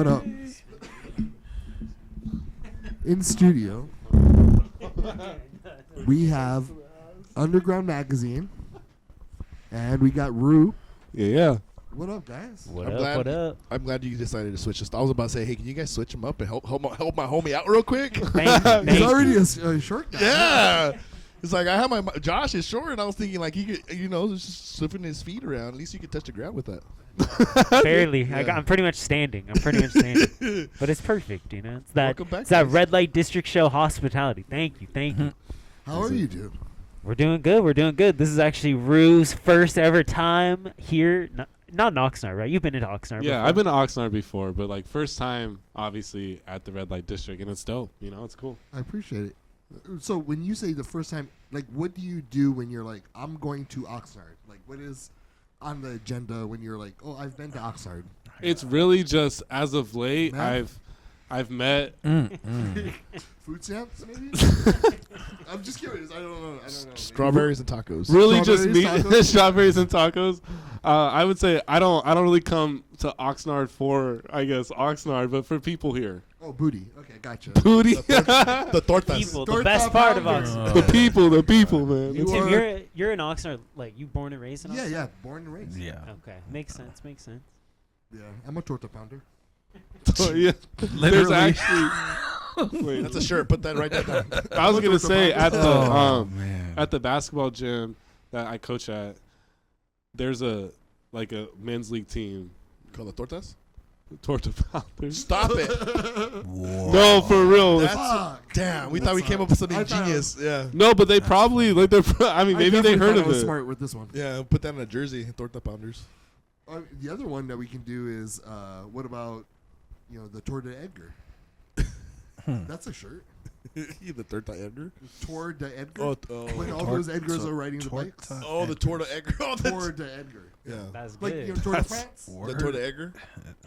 what up? In studio, we have Underground Magazine, and we got Roux. Yeah. What up, guys? What up? I'm glad you decided to switch this. I was about to say, hey, can you guys switch him up and help my homie out real quick? He's already a short guy. Yeah. It's like I have my Josh is short, and I was thinking like he could, just slipping his feet around. At least you could touch the ground with that. Barely. Yeah. I'm pretty much standing. But it's perfect, It's that Welcome back, it's that guys. red light district show hospitality. Thank you. How are you, dude? We're doing good. This is actually Roux's first ever time here. Not in Oxnard, right? You've been in Oxnard. Yeah, before. I've been to Oxnard before, but like first time, obviously at the red light district, and it's dope. It's cool. I appreciate it. So when you say the first time, like, what do you do when you're like, I'm going to Oxnard? Like, what is on the agenda when you're like, oh, I've been to Oxnard? It's really just as of late, Man. I've met. Food stamps, maybe? I'm just curious. I don't know. Strawberries and tacos. Really, just Strawberries, me, tacos? strawberries and tacos. I would say I don't really come to Oxnard for, I guess, Oxnard, but for people here. Oh, booty. Okay, gotcha. Booty. The tortas. People, the Torta best part of pounder. Oxnard. the people, man. You Tim, are- you're in Oxnard. Like, you born and raised in Oxnard? Yeah, born and raised. Yeah. Okay, makes sense. Yeah, I'm a torta pounder. Oh, yeah. There's Literally. actually. Wait, That's a shirt. Put that right there down. I was gonna say at the Oh, man. at the basketball gym that I coach at, there's a men's league team, Call the tortas. Torta Pounders. Stop it. Whoa. No, for real. Fuck. Damn. We thought we came up with something I thought- genius. Yeah. No, but they probably I mean, maybe they heard of I was it. smart with this one. Yeah. Put that in a jersey. Torta pounders. The other one that we can do is, what about, the Torta Edgar? That's a shirt. The torta Edgar. Torta Edgar. Oh, When all those Edgars are riding the bikes. the torta Edgar. Oh, Torta Edgar. yeah. That's Like, good. Torta France? The torta Edgar.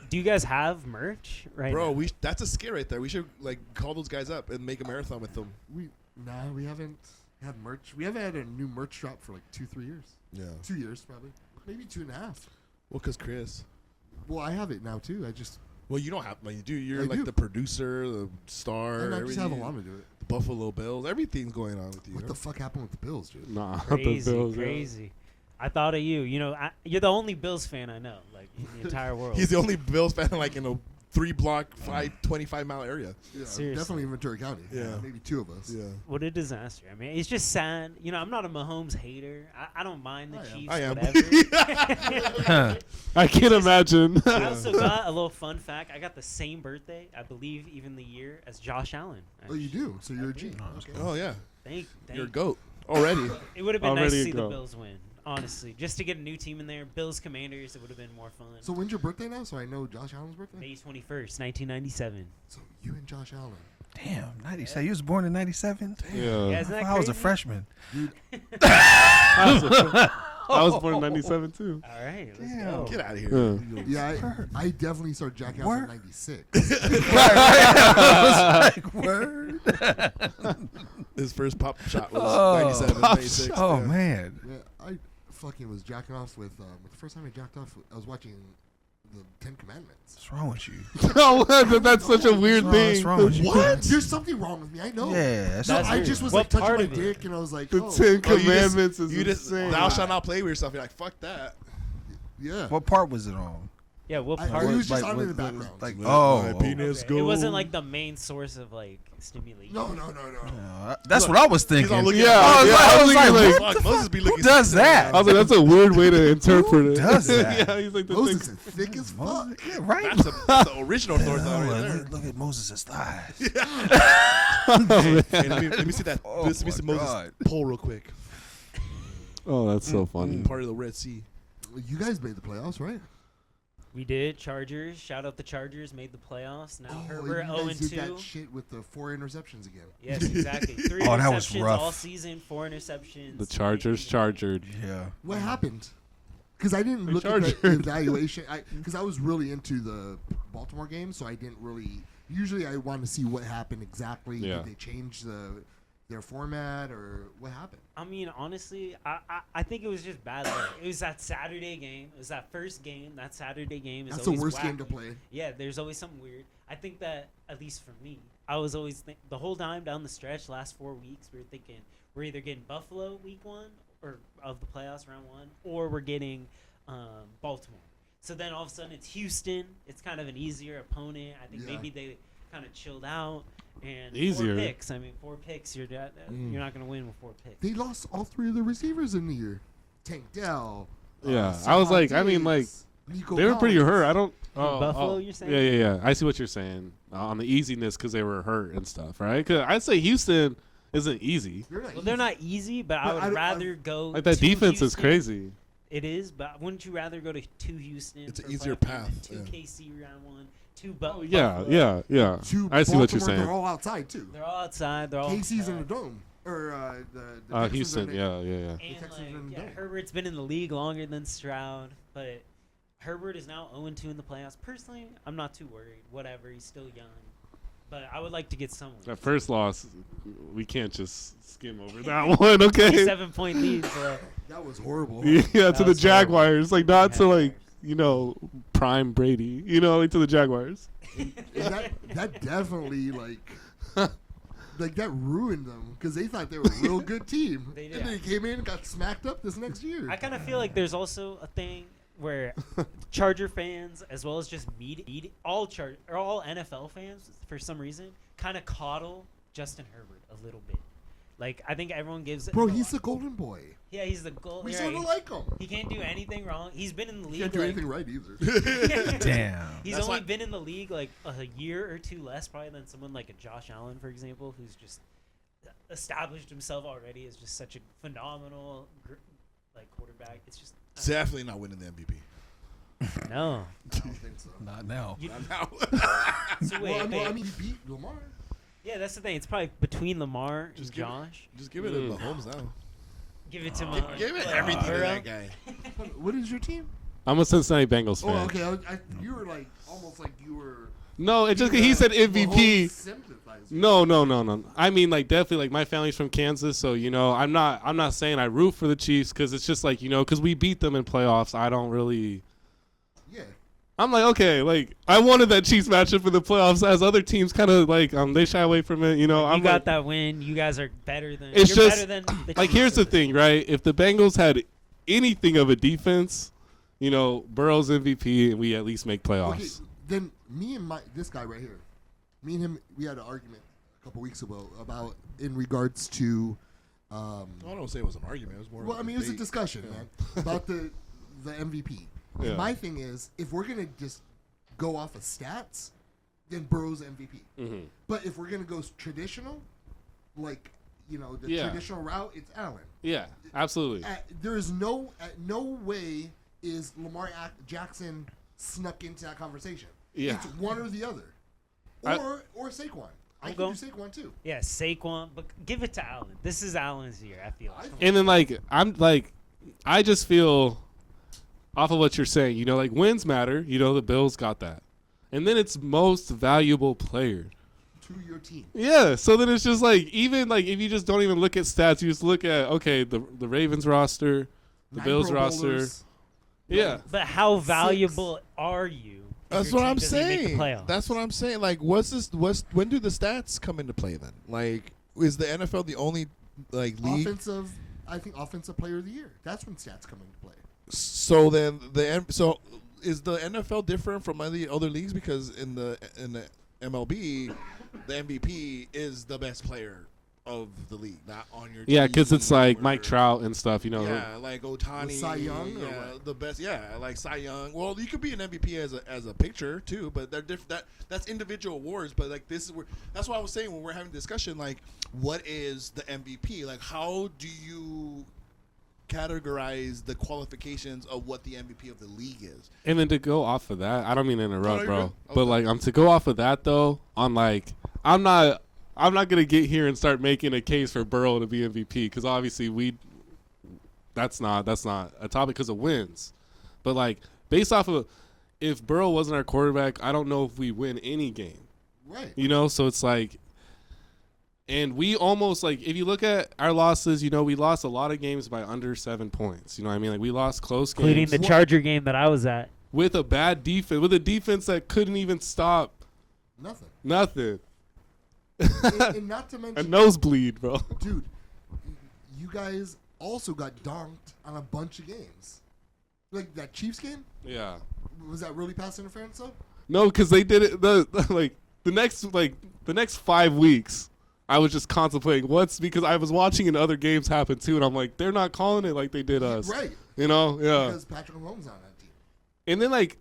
Do you guys have merch right Bro, now? that's a skit right there. We should call those guys up and make a marathon with them. We haven't had merch. We haven't had a new merch drop for 2-3 years. Yeah. 2 years, probably. Maybe 2.5. Well, because Chris. Well, I have it now, too. Well, you don't have. You do. You're I like do. the producer, the star. And I just have everything. Alana do it. The Buffalo Bills. Everything's going on with you. What the fuck happened with the Bills, dude? Nah, Crazy, the Bills, yeah. crazy. I thought of you. You're the only Bills fan I know, in the entire world. He's the only Bills fan in a 3-block, 25-mile area. Yeah, Seriously. definitely in Ventura County. Yeah. Maybe 2 of us. Yeah. What a disaster. I mean, it's just sad. I'm not a Mahomes hater. I don't mind the Chiefs, I am. whatever. I can't imagine. I also got a little fun fact. I got the same birthday, I believe, even the year, as Josh Allen. Oh, you do? So you're a G. Okay. Oh, yeah. Thank You're a GOAT already. It would have been nice Already to a see the goat. Bills win, honestly. Just to get a new team in there. Bills Commanders, it would have been more fun. So when's your birthday now? So I know Josh Allen's birthday? May 21st, 1997. So you and Josh Allen. Damn, 97. You was born in 97? Yeah, Yeah. isn't that I was a crazy? freshman. I was born in '97 too. All right, let's Damn. go. Get out of here. Yeah, I definitely started jacking off in Word. 96. I was like, word. His first pop shot was Oh, 97, 96. Oh, yeah. man. Yeah, I fucking was jacking off with the first time I jacked off, I was watching the 10 Commandments. What's wrong with you? That's such a weird What's thing. wrong with you? What? There's something wrong with me. I know. Yeah, that's No, That's I weird. just was What touching part my of it? dick, and I was like, The oh, 10 Oh, you just- Commandments is You just, insane. thou shalt not play with yourself. You're like, fuck that. yeah. What part was it on? Yeah, what I- part? it was just Like, on in the what- background. Like, Let oh. my penis Okay. It go. wasn't like the main source of stimulation. No. That's what I was He's thinking. all looking Yeah, at I was like, thinking, Fuck, Moses be Who looking does that? I was like, that's a weird way to interpret it. does that? Yeah, he's like the Moses thing. is thick as fuck. Yeah, right? That's the original North Oh, right there. look at Moses' thighs. Hey, let me see that. Oh, let me see my Moses God. pull real quick. Oh, that's so funny. Part of the Red Sea. You guys made the playoffs, right? We did. Chargers. Shout out the Chargers. Made the playoffs. Now Herbert you guys did 0-2. that shit with the 4 interceptions again. Yes, exactly. 3 Oh, that was interceptions rough. all season. 4 interceptions. The Chargers chargered. Yeah. What happened? Because I didn't They look at the chargered. evaluation. Because I was really into the Baltimore game, so I didn't really. Usually, I want to see what happened exactly. Yeah. Did they change the their format or what happened? I mean, honestly, I think it was just bad luck. It was that Saturday game. It was that first game. That Saturday game is That's the always worst game to wacky. play. Yeah, there's always something weird. I think that, at least for me, I was always the whole time down the stretch, last 4 weeks, we were thinking we're either getting Buffalo week 1 or of the playoffs round 1, or we're getting Baltimore. So then all of a sudden it's Houston. It's kind of an easier opponent. I think Yeah. maybe they kind of chilled out. And Easier. 4 picks. I mean, 4 picks. You're not going to win with 4 picks. They lost all 3 of the receivers in the year. Tank Dell. Yeah, I was like, I mean, like, Nico they were pretty Collins. hurt. I don't. Buffalo, you're saying? Yeah. I see what you're saying on the easiness because they were hurt and stuff, right? Because I'd say Houston isn't easy. They're not easy, but I would rather go. Like that to defense is Houston. crazy. It is, but wouldn't you rather go to Houston? It's an for easier playoff game path, than yeah. 2 KC round 1, 2 Oh, Buffalo. yeah. To I see what you're Baltimore, saying. They're all outside too. They're all outside. They're all KC's in outside. the dome. Or the Texans Houston, are in yeah. And Texans like, are in the yeah, dome. Herbert's been in the league longer than Stroud, but Herbert is now 0-2 in the playoffs. Personally, I'm not too worried. Whatever, he's still young. But I would like to get someone. That first loss, we can't just skim over that one, okay? 7-point lead. But That was horrible. Yeah, to That the was Jaguars, like not to like Jaguars. prime Brady, like to the Jaguars. And that definitely like that ruined them because they thought they were a real good team. They did. And they came in and got smacked up this next year. I kind of feel like there's also a thing where Charger fans, as well as just all NFL fans, for some reason, kind of coddle Justin Herbert a little bit. Like, I think everyone gives. Bro, he's the golden boy. Yeah, he's the goal. We yeah, sort of like him. He can't do anything wrong. He's been in the He league. can't do like- anything right either. Damn. He's That's only why- been in the league like a year or 2 less probably than someone like a Josh Allen, for example, who's just established himself already as just such a phenomenal quarterback. It's just Definitely not winning the MVP. no. I don't think so. Not now. You, Not now. so wait, Well, wait. I mean, he beat Lamar. Yeah, that's the thing. It's probably between Lamar and Just give it- Josh. Just give it to Mahomes now. Give it to Give it what, everything to Burrow? that guy. What is your team? I'm a Cincinnati Bengals fan. Oh, okay. You were like almost like you were. No, it just he said Mahomes MVP. sympathizer. No. I mean, like definitely, like my family's from Kansas, so I'm not saying I root for the Chiefs because it's just like because we beat them in playoffs. I don't really. Yeah. I'm like, okay, like I wanted that Chiefs matchup in the playoffs, as other teams kind of like they shy away from it. You I'm got like, that win. You guys are better than. It's you're just, better than the like Chiefs. here's the thing, right? If the Bengals had anything of a defense, Burrow's MVP, and we at least make playoffs. Okay. Then me and this guy right here, me and him, we had an argument a couple weeks ago about in regards to. I don't say it was an argument. It was more. Well, I mean, it was a discussion, man, about the MVP. Yeah. And my thing is, if we're gonna just go off of stats, then Burrow's MVP. Mm-hmm. But if we're gonna go traditional, like the Yeah. traditional route, it's Allen. Yeah, absolutely. There is no way is Lamar Jackson snuck into that conversation. Yeah. It's one or the other, I- or Saquon. I I'm can going- do Saquon too. Yeah, Saquon, but give it to Allen. This is Allen's year. I feel. And then I just feel off of what you're saying, like wins matter. The Bills got that, and then it's most valuable player. To your team. Yeah, so then it's just like even like if you just don't even look at stats, you just look at the Ravens roster, the 9 Bills Pro roster. Bowlers. Yeah, But how valuable are you? if That's your what team I'm doesn't make the saying. playoffs? That's what I'm saying. Like, when do the stats come into play then? Like, is the NFL the only league? Offensive player of the year. That's when stats come into play. So then so is the NFL different from any other leagues because in the MLB, the MVP is the best player of the league, not on your team. yeah, because it's like or- Mike Trout and stuff. Yeah, like Otani, The Cy Young or yeah, what? the best. Yeah, like Cy Young. Well, you could be an MVP as a pitcher too, but they're different. That's individual awards. But like this is where that's what I was saying when we're having a discussion. Like, what is the MVP? Like, how do you categorize the qualifications of what the MVP of the league is? And then to go off of that, I don't mean to interrupt, you're bro, good. but Okay. to go off of that though, I'm not gonna get here and start making a case for Burrow to be MVP because obviously that's not a topic because of wins, but based off of if Burrow wasn't our quarterback, I don't know if we win any game, Right. so it's like And we almost like, if you look at our losses, you know, we lost a lot of games by under 7 points. You know what I mean? Like we lost close Including games the Charger game that I was at. with a bad defense, with a defense that couldn't even stop Nothing. nothing. And not to A mention, nosebleed, bro. dude, you guys also got donked on a bunch of games. Like that Chiefs game? Yeah. Was that really pass interference though? No, because they did it the next 5 weeks. I was just contemplating because I was watching and other games happen too, and I'm like, they're not calling it like they did us. Right. You know? Yeah. Because Patrick Mahomes on that team. And then like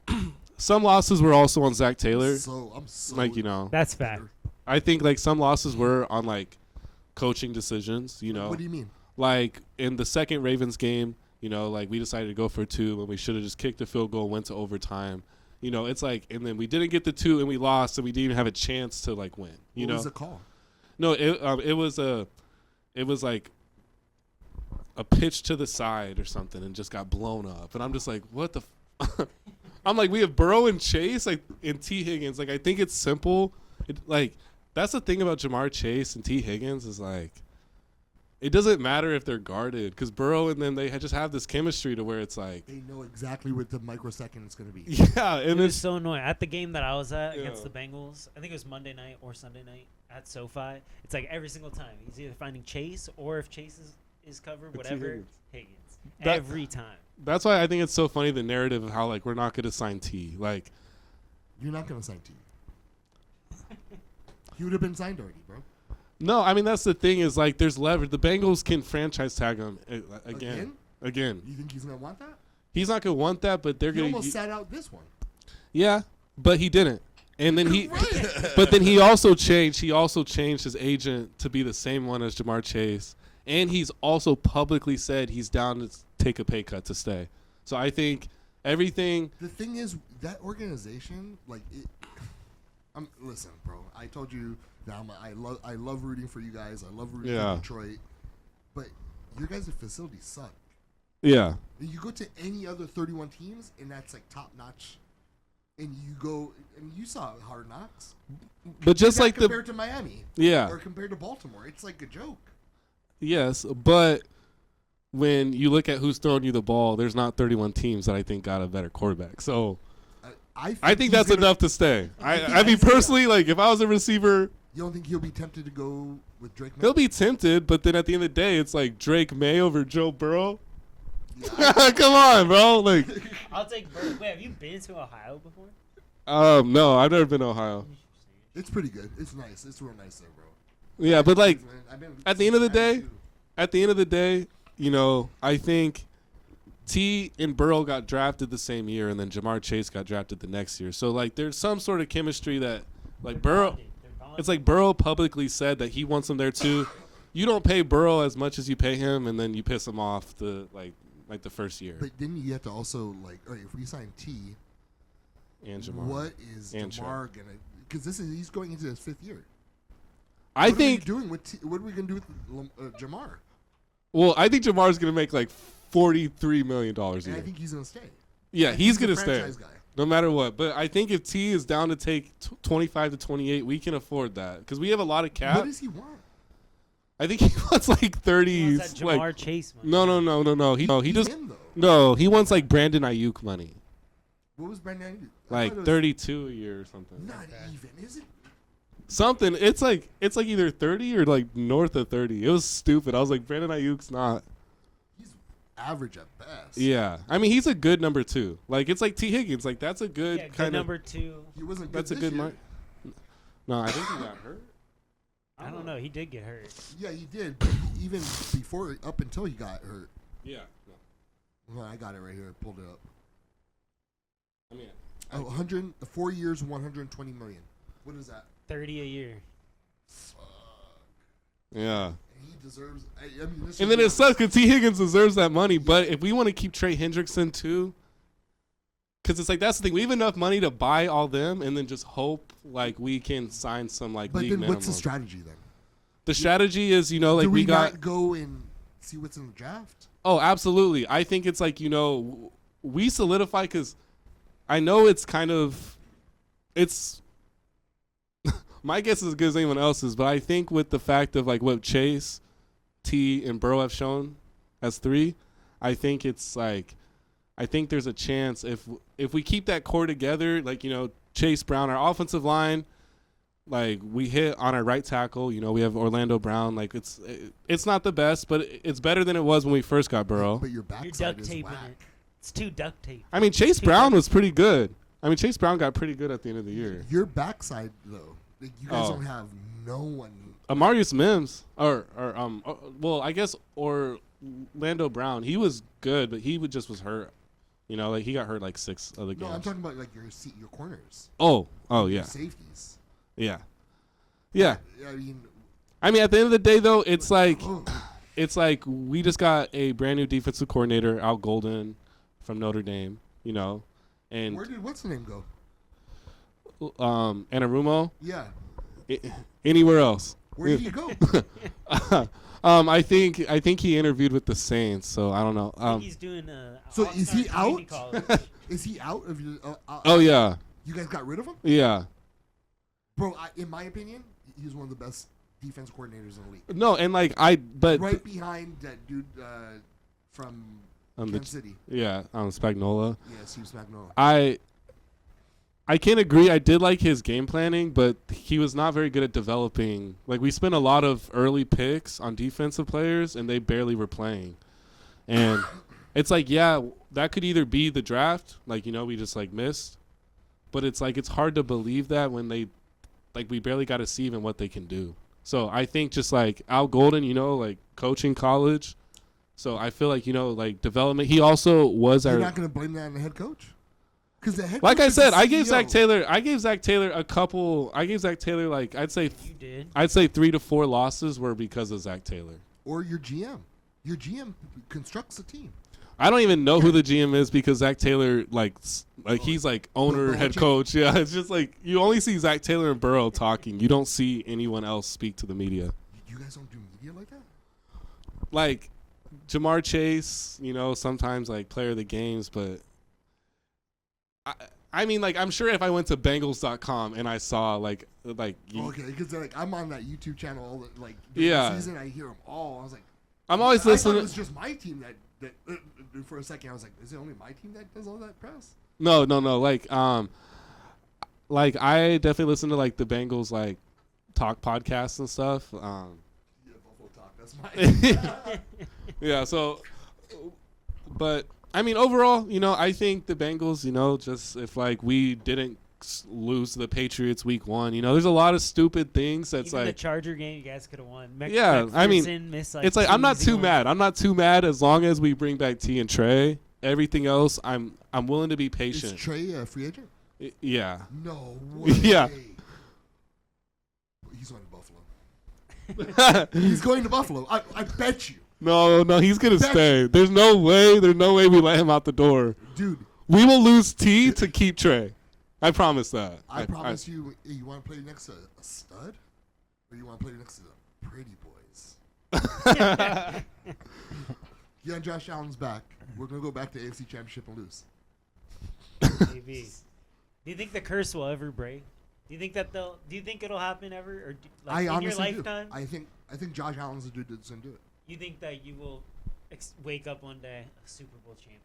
some losses were also on Zach Taylor. So I'm so Like, you know. That's fact. I think like some losses were on like coaching decisions, you know. What do you mean? Like in the second Ravens game, you know, like we decided to go for 2 when we should have just kicked the field goal, went to overtime. You know, it's like, and then we didn't get the 2 and we lost, and we didn't even have a chance to like win. You What know, was the call? no, it was like a pitch to the side or something, and just got blown up. And I'm just like, what the? I'm like, we have Burrow and Chase, like, and T Higgins. Like, I think it's simple. Like, that's the thing about Jamar Chase and T Higgins is like, it doesn't matter if they're guarded, because Burrow and them, they just have this chemistry to where it's like, They know exactly what the microsecond is going to be. yeah, It and was it's so annoying. At the game that I was at Yeah. against the Bengals, I think it was Monday night or Sunday night at SoFi. It's like every single time he's either finding Chase, or if Chase is covered, It's whatever, Higgins. Higgins. That- Every time. that's why I think it's so funny, the narrative of how like we're not going to sign T. Like, You're not going to sign T. He would have been signed already, bro. no, I mean that's the thing is like there's leverage. The Bengals can franchise tag him again. You think he's going to want that? He's not going to want that, but they're He going almost to. sat out this one. Yeah, but he didn't. And then he, Right. but then he also changed. He also changed his agent to be the same one as Jamar Chase, and he's also publicly said he's down to take a pay cut to stay. So I think everything. The thing is, that organization, like, listen, bro. I told you that I love rooting for you guys. I love rooting Yeah. for Detroit, but your guys' facilities suck. Yeah, You go to any other 31 teams, and that's like top notch. And you go, and you saw Hard Knocks. but just That like the compared to Miami, yeah, or compared to Baltimore, it's like a joke. yes, but when you look at who's throwing you the ball, there's not 31 teams that I think got a better quarterback. So I think he's that's gonna- enough to stay. I think I mean, he's gonna- personally, like if I was a receiver, You don't think he'll be tempted to go with Drake? May? he'll be tempted, but then at the end of the day, it's like Drake May over Joe Burrow. Yeah, Come on, bro. Like, I'll take Bird. Wait, have you been to Ohio before? no, I've never been to Ohio. it's pretty good. It's nice. It's real nice there, bro. Yeah, but like I've been at the end of the day, too. you know, I think T and Burrow got drafted the same year, and then Jamar Chase got drafted the next year. So like, there's some sort of chemistry that, like Burrow. They're bonded. It's like Burrow publicly said that he wants him there too. You don't pay Burrow as much as you pay him, and then you piss him off the the first year. But then you have to also like, all right, if we sign T, And Jamar. what is And Jamar gonna? Because he's going into his 5th year. I What think. are we doing with what are we gonna do with Jamar? Well, I think Jamar's gonna make like $43 million a And I year. think he's gonna stay. Yeah, he's a gonna stay franchise guy. no matter what. But I think if T is down to take 25 to 28, we can afford that because we have a lot of cap. What does he want? I think he wants like 30. He wants that Jamar Like, Chase money. no. He He's just him, though. no. He wants like Brandon Ayuk money, What was Brandon? I like thought it was 32 a year or something. Not even, is it? Something. It's like either 30 or like north of 30. It was stupid. I was like, Brandon Ayuk's not. He's average at best. Yeah, I mean he's a good number 2. Like it's like T Higgins. Like that's a good Yeah, good kind of. number 2. He wasn't good That's a this good year. mark. No, I think he got hurt. I don't know. He did get hurt. Yeah, he did. But even before, up until he got hurt. Yeah. No. Well, I got it right here. I pulled it up. I mean, 4 years, 120 million. What is that? 30 a year. yeah. And he deserves. I mean, this And is then it not- sucks because T Higgins deserves that money. But if we want to keep Trey Hendrickson too, because it's like that's the thing, we have enough money to buy all them, and then just hope like we can sign some like But league then, minimum. what's the strategy then? The strategy is, you know, like Do we got. not go and see what's in the draft? Oh, absolutely. I think it's like, you know, we solidify because I know it's kind of, it's My guess is as good as anyone else's, but I think with the fact of like what Chase, T, and Burrow have shown as 3, I think it's like, I think there's a chance if we keep that core together, like, you know, Chase Brown, our offensive line, like we hit on our right tackle, you know, we have Orlando Brown, like it's not the best, but it's better than it was when we first got Burrow. But your You're backside duct is taping whack. it. It's too duct tape. I mean, Chase Brown was pretty good. I mean, Chase Brown got pretty good at the end of the year. Your backside though, like, you guys Oh. don't have no one. Amarius Mims, well, I guess Orlando Brown, he was good, but he just was hurt. You know, like he got hurt like 6 other games. No, I'm talking about like your corners. Oh Your yeah, safeties. yeah. I mean, At the end of the day, though, it's like oh, we just got a brand new defensive coordinator, Al Golden, from Notre Dame. You know, and where did what's the name go? Anarumo, Yeah, anywhere else. where did he go? I think he interviewed with the Saints, so I don't know. I think he's doing So is he Community out? College. Is he out of your? Oh yeah, You guys got rid of him, yeah. bro. In my opinion, he's one of the best defense coordinators in the league. No, and like but Right behind that dude from Kansas City. Spagnola. Yeah, Steve Spagnuolo. I can't agree. I did like his game planning, but he was not very good at developing. Like, we spent a lot of early picks on defensive players, and they barely were playing. And it's like, yeah, that could either be the draft, like, you know, we just, like, missed. But it's like, it's hard to believe that when they, like, we barely got to see even what they can do. So I think just, like, Al Golden, you know, like, coaching college. So I feel like, you know, like, development. He also was You're our... not going to blame that on the head coach? Because the head Like coach I is the said, I gave CEO. Zach Taylor. I gave Zach Taylor like I'd say You did. 3 to 4 losses were because of Zach Taylor. Or your GM. Your GM constructs a team. I don't even know who the GM is because Zach Taylor he's like owner, the head whole coach. Yeah, it's just like you only see Zach Taylor and Burrow talking. You don't see anyone else speak to the media. You guys don't do media like that? Like Jamar Chase, you know, sometimes like player of the games, but I mean, like, I'm sure if I went to Bengals.com and I saw like Okay, because like I'm on that YouTube channel all the, like Yeah. the season. I hear them all. I was like, I'm always I thought it listening. was just my team that for a second I was like, is it only my team that does all that press? No. Like I definitely listen to like the Bengals like talk podcasts and stuff. Yeah, Buffalo Talk. That's my. Yeah. So, but I mean, overall, you know, I think the Bengals, you know, just if like we didn't lose to the Patriots week 1, you know, there's a lot of stupid things that's Even the like. Charger game, you guys could have won. Yeah, I mean, McPherson missed, It's like 2 I'm not easy too ones. mad. I'm not too mad as long as we bring back T and Trey. Everything else, I'm willing to be Is patient. Trey a free agent? Yeah. No way. Yeah. He's going to Buffalo. He's going to Buffalo. I bet you, No, he's gonna That's- stay. There's no way we let him out the door. dude. We will lose T to keep Trey. I promise that. I promise you. You want to play next to a stud, or you want to play next to the pretty boys? Yeah, Josh Allen's back. We're gonna go back to AFC Championship and lose. Maybe. Do you think the curse will ever break? Do you think that they'll? Do you think it'll happen ever, or like I in your honestly do. lifetime? I think Josh Allen's the dude that's gonna do it. You think that you will wake up one day a Super Bowl champion?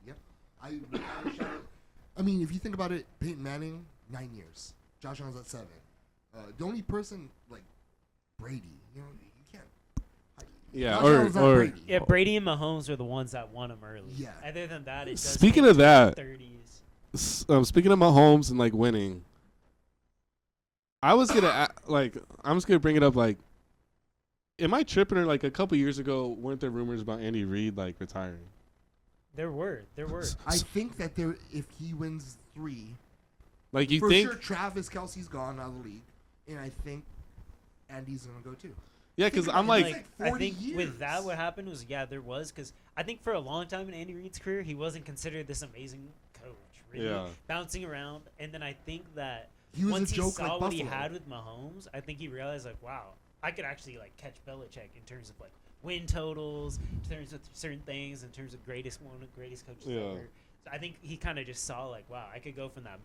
Yep. I mean, if you think about it, Peyton Manning 9 years. Josh Allen's at 7. The only person like Brady, you know, you can't. Yeah, Josh or Allen's not or Brady. Yeah, Brady and Mahomes are the ones that won him early. Yeah. Other than that, it does Speaking take of that- 30s. speaking of Mahomes and like winning, I was gonna I'm just gonna bring it up. Like, am I tripping? Or like a couple years ago, weren't there rumors about Andy Reid like retiring? There were. I think that if he wins 3, Like, you for think? sure Travis Kelsey's gone out of the league, and I think Andy's gonna go too. Yeah, because Think I'm about it, like, like I 40 think with that, years. what happened was, there was, because I think for a long time in Andy Reid's career, he wasn't considered this amazing coach, really Yeah. bouncing around. And then I think that He was once a joke he saw like what he Buffalo. had with Mahomes, I think he realized, like, wow, I could actually like catch Belichick in terms of like win totals, in terms of certain things, in terms of one of the greatest coaches Yeah. ever. So I think he kind of just saw like, wow, I could go from that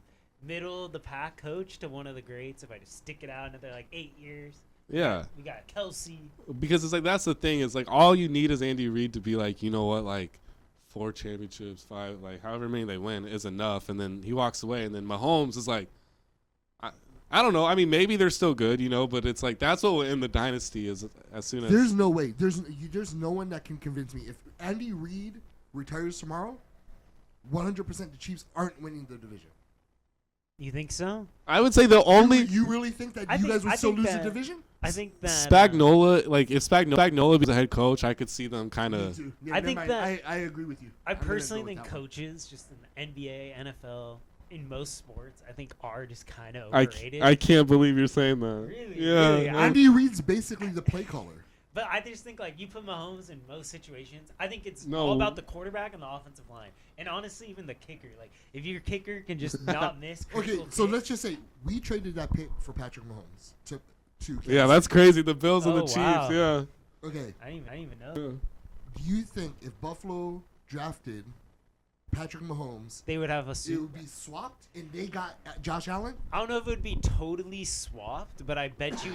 middle of the pack coach to one of the greats. If I just stick it out another like 8 years. Yeah. We got Kelsey. Because it's like that's the thing. It's like all you need is Andy Reid to be like, you know what, like 4 championships, 5, like however many they win is enough. And then he walks away. And then Mahomes is like, I don't know. I mean, maybe they're still good, you know, but it's like that's what will end the dynasty is as soon as. There's no way. There's no one that can convince me. If Andy Reid retires tomorrow, 100% the Chiefs aren't winning the division. You think so? I would say the only You really think that I you think- guys would I still think lose the that- division? I think that Spagnola, like if Spagnola was a head coach, I could see them kind Me of. too. I never think mind. that- I agree with you. I I'm gonna personally go with think that one. coaches, just in the NBA, NFL, in most sports, I think are just kind of I overrated. can't believe you're saying that. Really? Yeah. Really? like- Andy Reid's basically the play caller. But I just think like you put Mahomes in most situations. I think it's No. all about the quarterback and the offensive line, and honestly, even the kicker. Like if your kicker can just not miss. Okay, critical so kicks- let's just say we traded that pick for Patrick Mahomes to Yeah, that's crazy. The Bills and the Oh, Chiefs. wow. Yeah. okay. I didn't even know. Do you think if Buffalo drafted Patrick Mahomes, They would have a it super. would be swapped and they got Josh Allen? I don't know if it would be totally swapped, but I bet you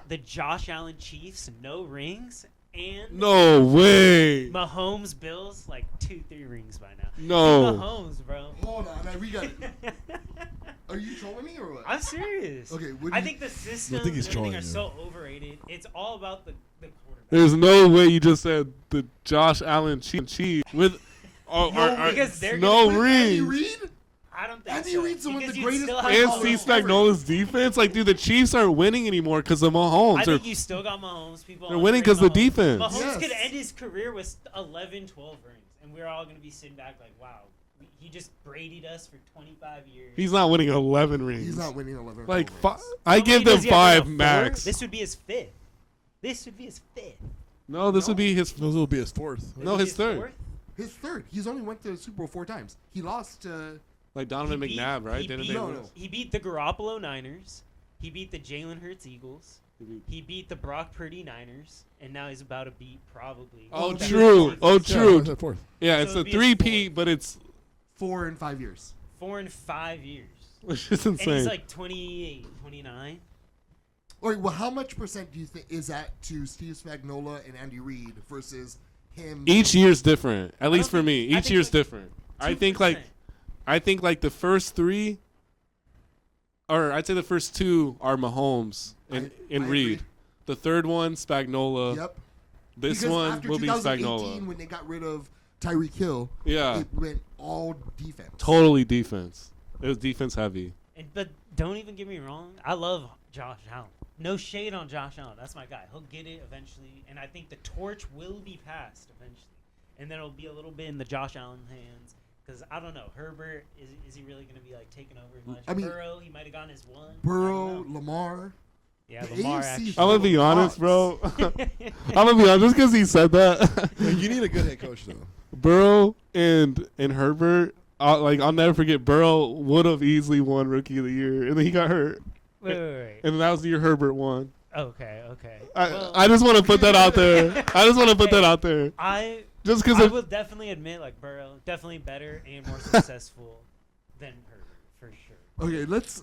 the Josh Allen Chiefs no rings and No way. Mahomes Bills like 2-3 rings by now. No. Mahomes, bro. Hold on, we got. Are you trolling me or what? I'm serious. Okay, what do I you- think the systems think he's and everything trolling are you. so overrated. It's all about the quarterback. There's no way you just said the Josh Allen Chiefs with. Oh, because they're no gonna- Andy rings. Reid? I don't think Andy so. Reid's one of because the you'd greatest still have players And Mahomes Steve Mahomes. ever. Spagnola's defense, like, dude, the Chiefs aren't winning anymore because of Mahomes. I They're, think you still got Mahomes. People they're winning underrate 'cause the Mahomes. defense. Mahomes Yes. could end his career with 11, 12 rings, and we're all going to be sitting back like, wow, he just Brady'd us for 25 years. he's not winning 11 rings. He's not winning 11. Like, rings. I How give many them does he have 5 now? 4? max. This would be his fifth. This would be his fifth. No, this would be his. Those will be his fourth. This No, would be his third. fourth? His third. He's only went to the Super Bowl 4 times. He lost to. Like Donovan He beat- McNabb, right? he Didn't beat- they? No, win? no. He beat the Garoppolo Niners. He beat the Jalen Hurts Eagles. He beat the Brock Purdy Niners, and now he's about to beat probably. Oh, the true. Oh, Chiefs. true. Yeah, fourth. Yeah, So it's a it'd be his 3-peat, but it's 4 in 5 years. 4 in 5 years. which is And he's insane. like 28, 29. All right, well, how much percent do you think is that to Steve Spagnuolo and Andy Reid versus him? Each year's different. At least don't for me, think- I each think year's like different. I think like the first 3, or I'd say the first 2 are Mahomes and I agree. Reed. The third one, Spagnola. Yep. This Because one after will be 2018, Spagnola. when they got rid of Tyreek Hill, Yeah, it went all defense. totally defense. It was defense heavy. But don't even get me wrong. I love Josh Allen. No shade on Josh Allen. That's my guy. He'll get it eventually. And I think the torch will be passed eventually. And then it'll be a little bit in the Josh Allen hands. Because I don't know. Herbert, is he really going to be like taking over much? I mean, Burrow, he might have gotten his one. Burrow, Lamar. Yeah, the Lamar AFC 's actually. I'm gonna be Full of honest, bro. odds. I'm gonna be honest, just because he said that. Yeah, you need a good head coach though. Burrow and Herbert, I'll never forget. Burrow would have easily won Rookie of the Year, and then he got hurt, Wait. and that was the year Herbert won. Okay. I just want to put that out there. I just want to put that out there, I just because will definitely admit, like, Burrow, definitely better and more successful than Herbert, for sure. Okay, let's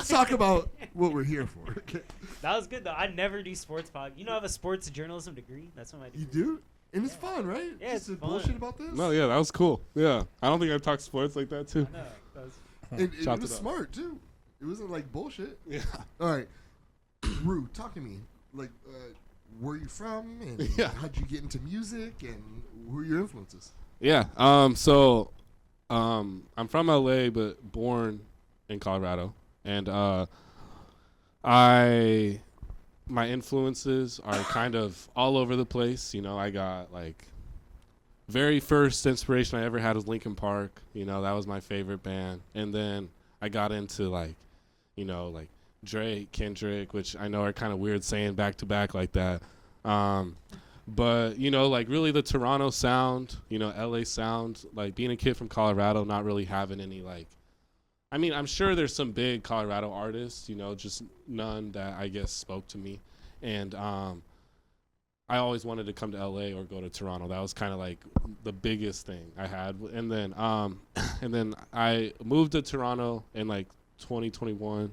talk about what we're here for. Okay. That was good though. I never do sports pod. You know, I have a sports journalism degree. That's what I do. You do, and it's fun, right? Yeah, Just it's to fun. bullshit about this. no, yeah, that was cool. Yeah, I don't think I've talked sports like that too. I know. That was, And it Chopped was it up. smart too. It wasn't like bullshit. Yeah, All right, Rue, talk to me. Like, where you from, and Yeah. how'd you get into music, and who are your influences? yeah. I'm from LA, but born in Colorado, and my influences are kind of all over the place. You know, I got like very first inspiration I ever had was Linkin Park. You know, that was my favorite band, and then I got into like Drake, Kendrick, which I know are kind of weird saying back to back like that. But, you know, like really the Toronto sound, you know, LA sound, like being a kid from Colorado, not really having any like, I mean, I'm sure there's some big Colorado artists, you know, just none that I guess spoke to me. And I always wanted to come to LA or go to Toronto. That was kind of like the biggest thing I had. And then and then I moved to Toronto in like 2021,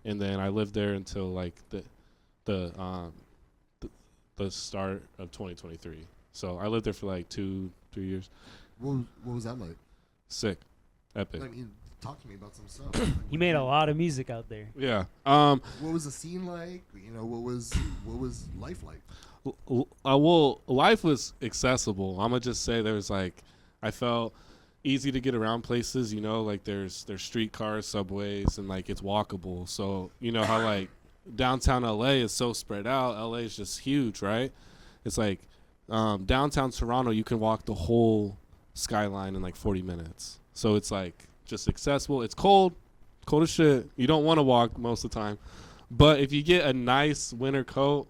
and then I lived there until like the start of 2023. So I lived there for like 2-3 years. What was that like? Sick. Epic. I mean, talk to me about some stuff. You made a lot of music out there. Yeah. What was the scene like? You know, what was life like? Well, life was accessible. I'm gonna just say there's like, I felt easy to get around places. You know, like there's streetcars, subways, and like it's walkable. So you know how like downtown LA is so spread out. LA is just huge, right? It's like downtown Toronto, you can walk the whole skyline in like 40 minutes. So it's like just accessible. It's cold as shit. You don't want to walk most of the time, but if you get a nice winter coat,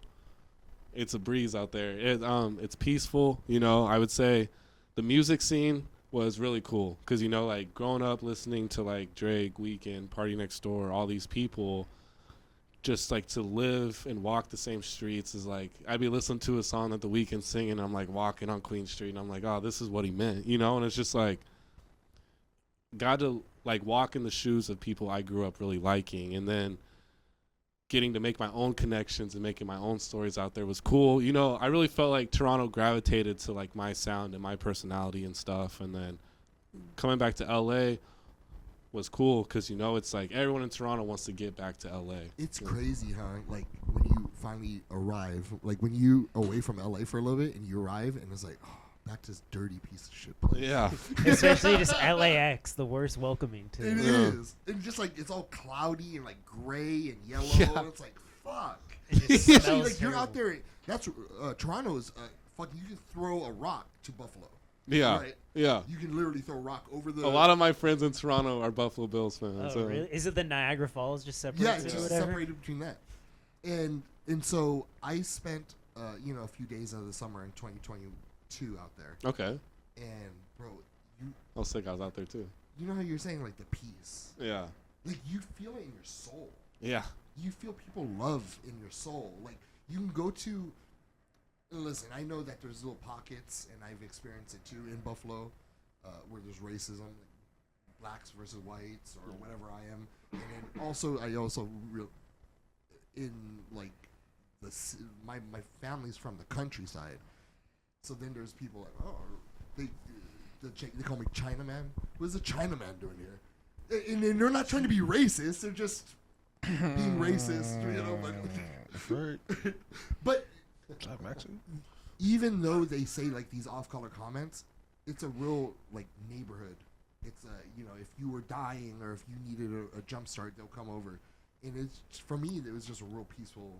it's a breeze out there. It's peaceful. You know, I would say the music scene was really cool because, you know, like growing up listening to like Drake, Weeknd, Party Next Door, all these people, just like to live and walk the same streets is like, I'd be listening to a song that the Weeknd singing, and I'm like walking on Queen Street, and I'm like, oh, this is what he meant, you know? And it's just like, got to like walk in the shoes of people I grew up really liking, and then getting to make my own connections and making my own stories out there was cool. You know, I really felt like Toronto gravitated to like my sound and my personality and stuff. And then coming back to LA was cool because, you know, it's like everyone in Toronto wants to get back to LA. It's crazy, huh? Like when you finally arrive, like when you away from LA for a little bit and you arrive and it's like, oh, back to this dirty piece of shit place. Yeah. Especially just LAX, the worst welcoming too. It Yeah. is. And just like it's all cloudy and like gray and yellow. Yeah. And it's like, fuck. It just Especially, smells like you're out terrible. there. That's Toronto is fucking. You can throw a rock to Buffalo. Yeah. Right? Yeah. You can literally throw a rock over the. A lot of my friends in Toronto are Buffalo Bills fans. Oh, so. really? Is it the Niagara Falls just separated Yeah, or it's just whatever? separated between that. And so I spent you know, a few days of the summer in 2022 out there. Okay. And bro, I was sick. I was out there too. you know how you're saying like the peace. Yeah. Like you feel it in your soul. Yeah. You feel people love in your soul. Like you can go to. Listen, I know that there's little pockets, and I've experienced it too in Buffalo, where there's racism, like blacks versus whites, or whatever I am. And then I also in like my family's from the countryside, so then there's people like, oh, they call me Chinaman. What's a Chinaman doing here? And then they're not trying to be racist; they're just being racist, you know. Right. But Jack Maxon. even though they say like these off-color comments, it's a real like neighborhood. It's you know, if you were dying or if you needed a jump start, they'll come over. And it's for me, it was just a real peaceful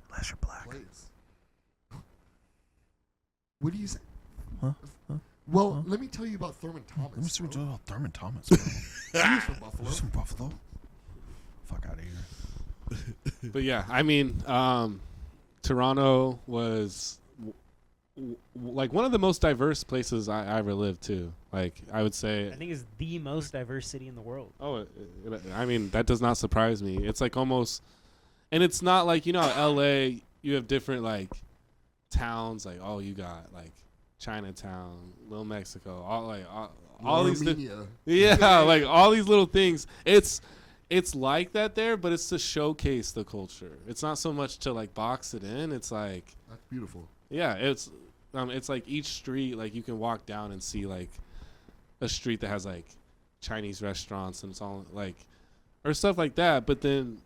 Unless you're black. place. What do you say? Huh? Well, Huh? let me tell you about Thurman Let me Thomas. see what bro. you're about Thurman Thomas. Bro. He was from Buffalo. He's from Buffalo. Fuck out of here. But yeah, I mean, Toronto was like one of the most diverse places I ever lived too. Like I would say, I think it's the most diverse city in the world. oh, I mean that does not surprise me. It's like almost, and it's not like, you know, L.A. You have different like towns. Like, oh, you got like Chinatown, Little Mexico, all these. Armenia. Yeah, like all these little things. It's like that there, but it's to showcase the culture. It's not so much to like box it in. It's like, That's beautiful. yeah, it's like each street, like you can walk down and see like a street that has like Chinese restaurants and it's all like, or stuff like that. But then,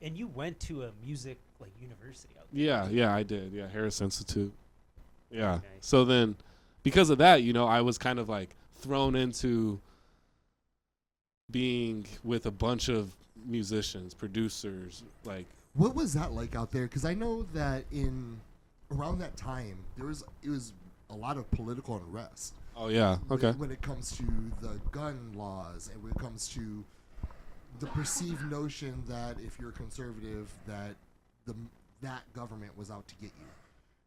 And you went to a music like university out there. yeah, I did. Yeah, Harris Institute. Yeah. Nice. So then, because of that, you know, I was kind of like thrown into being with a bunch of musicians, producers, like. What was that like out there? Because I know that around that time it was a lot of political unrest. Oh yeah. Okay. When it comes to the gun laws and when it comes to the perceived notion that if you're conservative, that that government was out to get you.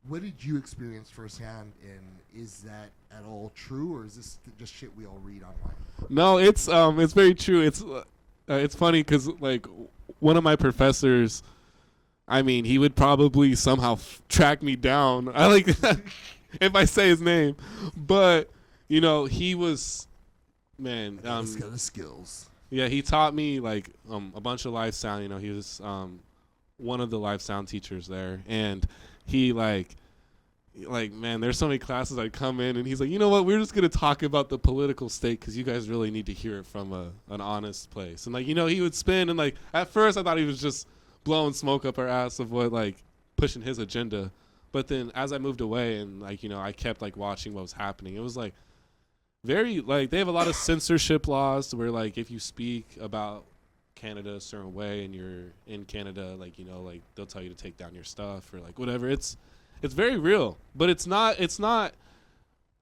What did you experience firsthand, and is that at all true, or is this just shit we all read online? No, it's very true. It's funny because like one of my professors I mean, he would probably somehow track me down. I like if I say his name, but you know, he was, man. This kind of skills. Yeah, he taught me like a bunch of live sound. You know, he was one of the live sound teachers there, and he like man, there's so many classes I come in, and he's like, you know what, we're just gonna talk about the political state because you guys really need to hear it from an honest place. And like, you know, he would spin, and like at first I thought he was just blowing smoke up our ass of what like pushing his agenda, but then as I moved away and like, you know, I kept like watching what was happening. It was like very like they have a lot of censorship laws where like if you speak about Canada a certain way and you're in Canada, like, you know, like they'll tell you to take down your stuff or like whatever. It's very real, but it's not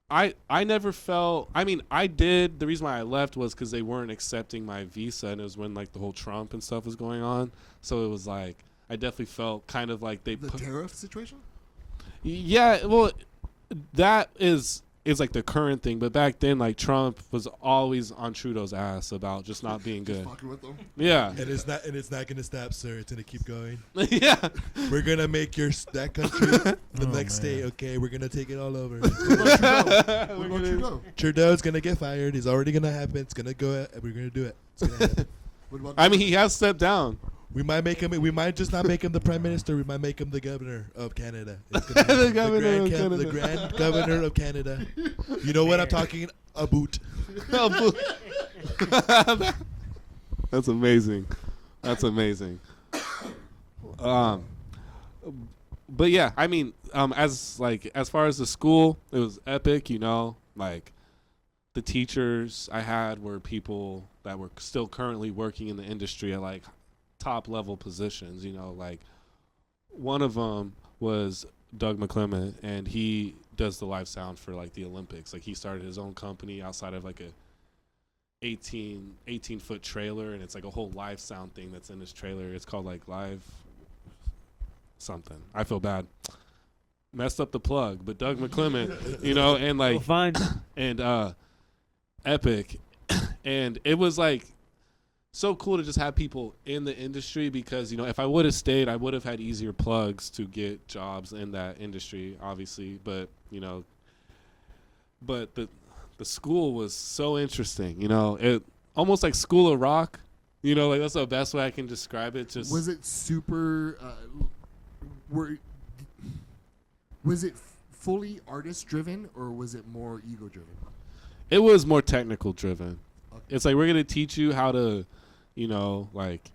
I never felt, I mean, I did. The reason why I left was because they weren't accepting my visa, and it was when like the whole Trump and stuff was going on. So it was like I definitely felt kind of like they The tariff situation? Yeah, well, that is like the current thing, but back then like Trump was always on Trudeau's ass about just not being Just good. fucking with them? Yeah. And it's not gonna stop, sir. It's gonna keep going. Yeah. We're gonna make that country the next day. Okay, we're gonna take it all over. What about Trudeau? Trudeau's gonna get fired. It's already gonna happen. It's gonna go. We're gonna do it. It's gonna happen. What about I mean, he has stepped down. We might make him. We might just not make him the prime minister. We might make him the governor of Canada. It's gonna happen. The governor of Canada. The grand governor of Canada. You know what I'm talking about? That's amazing. That's amazing. But yeah, I mean, as far as the school, it was epic. You know, like the teachers I had were people that were still currently working in the industry at like top level positions. You know, like one of them was Doug McClement, and he does the live sound for like the Olympics. Like he started his own company outside of like a 18 foot trailer, and it's like a whole live sound thing that's in his trailer. It's called like Live something. I feel bad. Messed up the plug, but Doug McClement, you know, and like fine. and epic. And it was like so cool to just have people in the industry because, you know, if I would have stayed, I would have had easier plugs to get jobs in that industry, obviously. But, you know, but the school was so interesting, you know, it almost like School of Rock, you know, like that's the best way I can describe it. Just Was it super? Was it fully artist driven or was it more ego driven? it was more technical driven. Okay. It's like we're gonna teach you how to, you know, like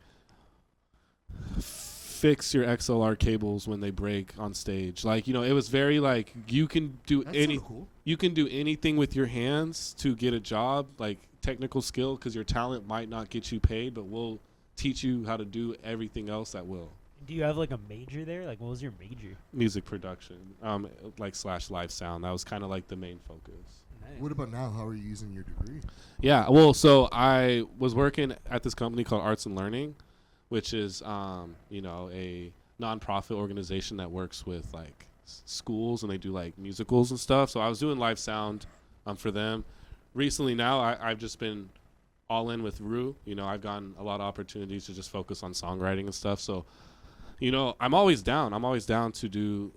fix your XLR cables when they break on stage. Like, you know, it was very like you can do That's any so cool. you can do anything with your hands to get a job, like technical skill, because your talent might not get you paid, but we'll teach you how to do everything else that will. Do you have like a major there? Like, what was your major? Music production, like / live sound. That was kind of like the main focus. Nice. What about now? How are you using your degree? Yeah, well, so I was working at this company called Arts and Learning, which is, you know, a nonprofit organization that works with like schools, and they do like musicals and stuff. So I was doing live sound for them. Recently now, I've just been all in with Roux. You know, I've gotten a lot of opportunities to just focus on songwriting and stuff. So, you know, I'm always down. I'm always down to do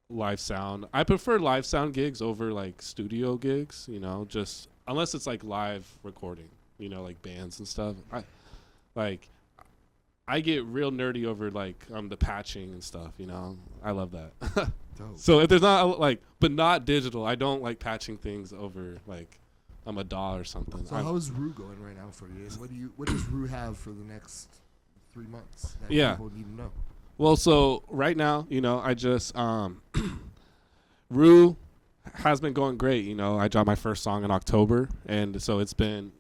live sound. I prefer live sound gigs over like studio gigs, you know, just unless it's like live recording, you know, like bands and stuff. I get real nerdy over like the patching and stuff, you know. I love that. Dope. So if there's not like, but not digital. I don't like patching things over like I'm a DAW or something. So how is Roux going right now for you? And what does Roux have for the next 3 months that Yeah. people need to know? Well, so right now, you know, I just Roux has been going great. You know, I dropped my first song in October, and so it's been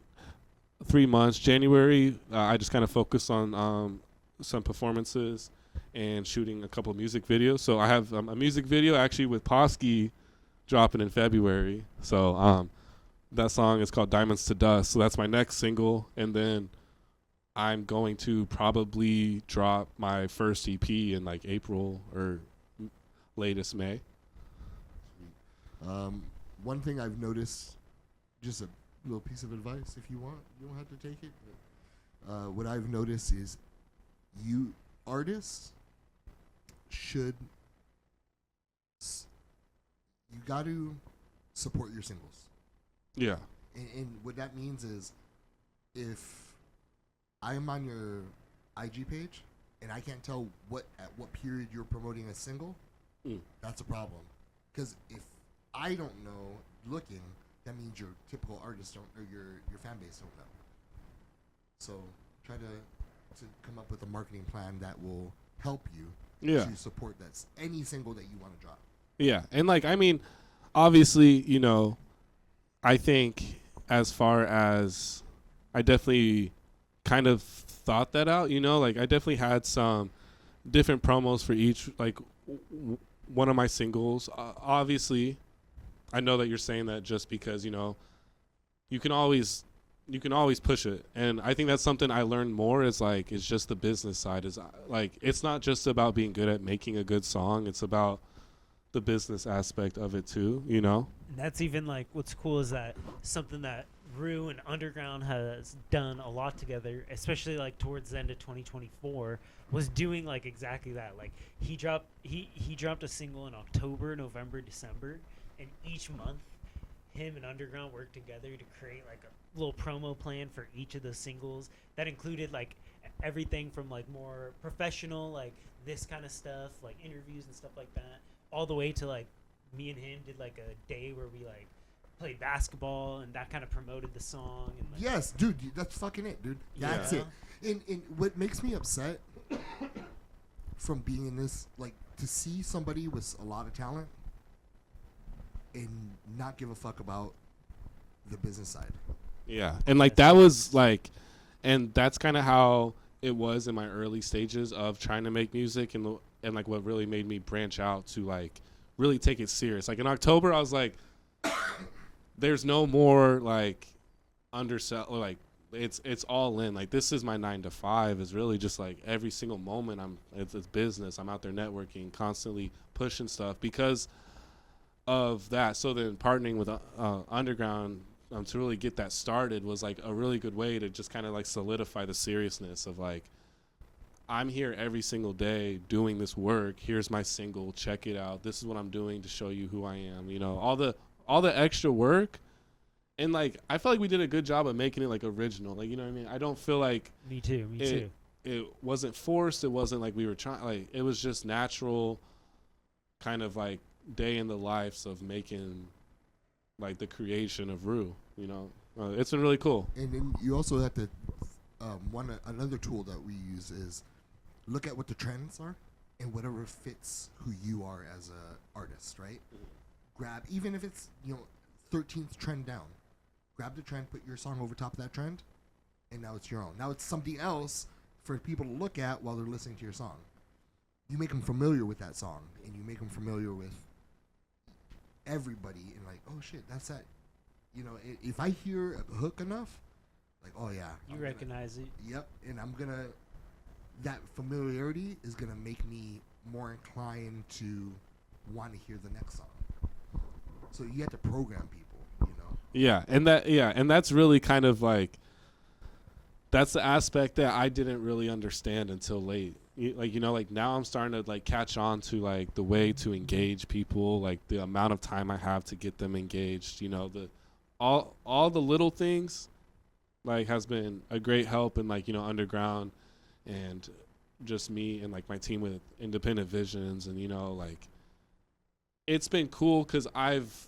3 months. January, I just kind of focused on some performances and shooting a couple of music videos. So I have a music video actually with Posky dropping in February. So that song is called Diamonds to Dust. So that's my next single, and then I'm going to probably drop my first EP in like April or latest May. One thing I've noticed, just a little piece of advice if you want, you don't have to take it. But, what I've noticed is you artists should you got to support your singles. Yeah. And what that means is, if I am on your IG page and I can't tell at what period you're promoting a single, that's a problem. Because if I don't know looking, that means your typical artist don't, or your fan base don't know. So try to come up with a marketing plan that will help you to support any single that you want to drop. Yeah, and like, I mean, obviously, you know, I think as far as I definitely kind of thought that out, you know, like I definitely had some different promos for each, like one of my singles. Obviously, I know that you're saying that just because, you know, you can always push it. And I think that's something I learned more is like, it's just the business side is like, it's not just about being good at making a good song. It's about the business aspect of it too, you know? And that's even like, what's cool is that something that Roux and Undrgrnd has done a lot together, especially like towards the end of 2024, was doing like exactly that. Like he dropped a single in October, November, December, and each month him and Undrgrnd worked together to create like a little promo plan for each of the singles that included like everything from like more professional, like this kind of stuff, like interviews and stuff like that, all the way to like me and him did like a day where we like played basketball and that kind of promoted the song. And like, yes, dude, that's fucking it, dude. That's it. And what makes me upset from being in this, like, to see somebody with a lot of talent and not give a fuck about the business side. Yeah, and like that was like, and that's kind of how it was in my early stages of trying to make music, and like what really made me branch out to like really take it serious. Like in October, I was like, there's no more like undersell, or like it's all in. Like this is my 9 to 5. Is really just like every single moment it's business. I'm out there networking, constantly pushing stuff because of that. So then partnering with Undrgrnd to really get that started was like a really good way to just kind of like solidify the seriousness of like, I'm here every single day doing this work. Here's my single. Check it out. This is what I'm doing to show you who I am. You know, all the extra work. And like, I felt like we did a good job of making it like original. Like, you know what I mean? I don't feel like me too. It wasn't forced. It wasn't like we were trying, like, it was just natural kind of like day in the lives of making like the creation of Roux, you know. It's been really cool. And then you also have to another tool that we use is look at what the trends are and whatever fits who you are as a artist, right? Grab, even if it's, you know, 13th trend down, grab the trend, put your song over top of that trend, and now it's your own. Now it's something else for people to look at while they're listening to your song. You make them familiar with that song, and you make them familiar with everybody, and like, oh shit, that's that. You know, if I hear a hook enough, like, oh yeah, you recognize it. Yep, and that familiarity is gonna make me more inclined to want to hear the next song. So you have to program people, you know. Yeah, and that's really kind of like, that's the aspect that I didn't really understand until late. Like, you know, like now I'm starting to like catch on to like the way to engage people, like the amount of time I have to get them engaged. You know, all the little things like has been a great help in like, you know, Undrgrnd and just me and like my team with Independent Visions, and you know, like it's been cool because I've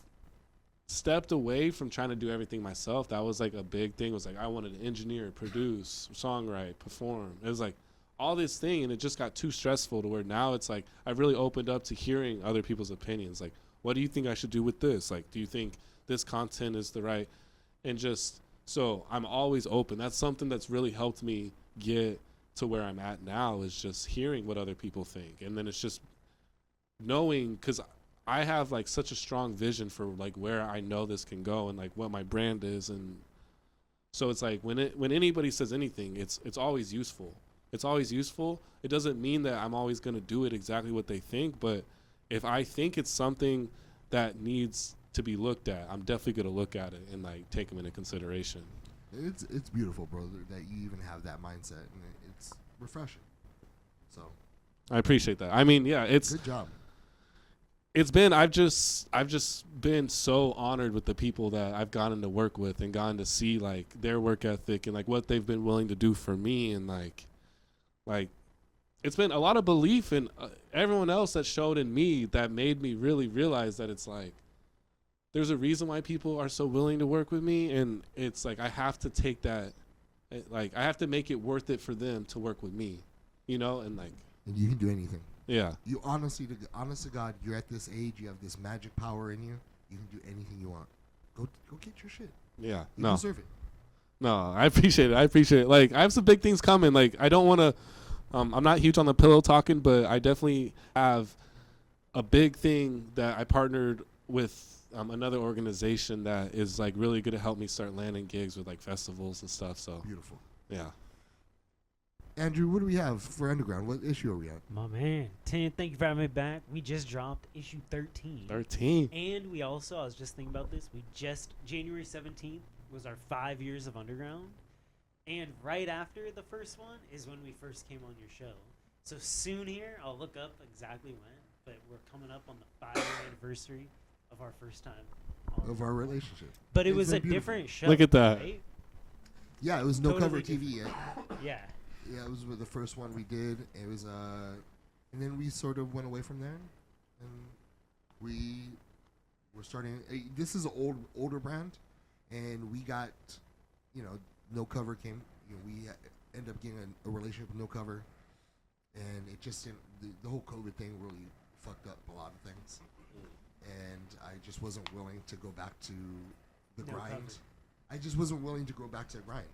stepped away from trying to do everything myself. That was like a big thing. It was like I wanted to engineer, produce, songwrite, perform. It was like all this thing, and it just got too stressful to where now it's like I've really opened up to hearing other people's opinions. Like, what do you think I should do with this? Like, do you think this content is the right? And just so I'm always open. That's something that's really helped me get to where I'm at now, is just hearing what other people think. And then it's just knowing, because I have like such a strong vision for like where I know this can go and like what my brand is. And so it's like when anybody says anything, it's always useful. It's always useful. It doesn't mean that I'm always going to do it exactly what they think, but if I think it's something that needs to be looked at, I'm definitely going to look at it and like take them into consideration. It's beautiful, brother, that you even have that mindset, and it's refreshing. So I appreciate that. I mean, yeah, Good job. it's been I've just been so honored with the people that I've gotten to work with and gotten to see like their work ethic and like what they've been willing to do for me, and like it's been a lot of belief in everyone else that showed in me that made me really realize that it's like there's a reason why people are so willing to work with me, and it's like I have to take that, like I have to make it worth it for them to work with me, you know, and like And you can do anything. yeah. You honest to God, you're at this age. You have this magic power in you. You can do anything you want. Go get your shit. Yeah. You No. deserve it. No, I appreciate it. Like I have some big things coming. Like I don't want to. I'm not huge on the pillow talking, but I definitely have a big thing that I partnered with another organization that is like really going to help me start landing gigs with like festivals and stuff. So Beautiful. yeah. Andrew, what do we have for Underground? What issue are we at? My man, 10, thank you for having me back. We just dropped issue 13. 13. And we also, I was just thinking about this, January 17th was our 5 years of Underground. And right after the first one is when we first came on your show. So soon here, I'll look up exactly when, but we're coming up on the 5-year anniversary of our first time. Of our relationship. But it It's was been a beautiful. different show. Look at that. Right? Yeah, it was no Totally cover TV yet. Yeah. Yeah, it was the first one we did. It was and then we sort of went away from there, and we were starting. This is an older brand, and we got, no cover came. We ended up getting a relationship with no cover, and it just didn't. The whole COVID thing really fucked up a lot of things, and I just wasn't willing to go back to the No grind. cover. I just wasn't willing to go back to the grind.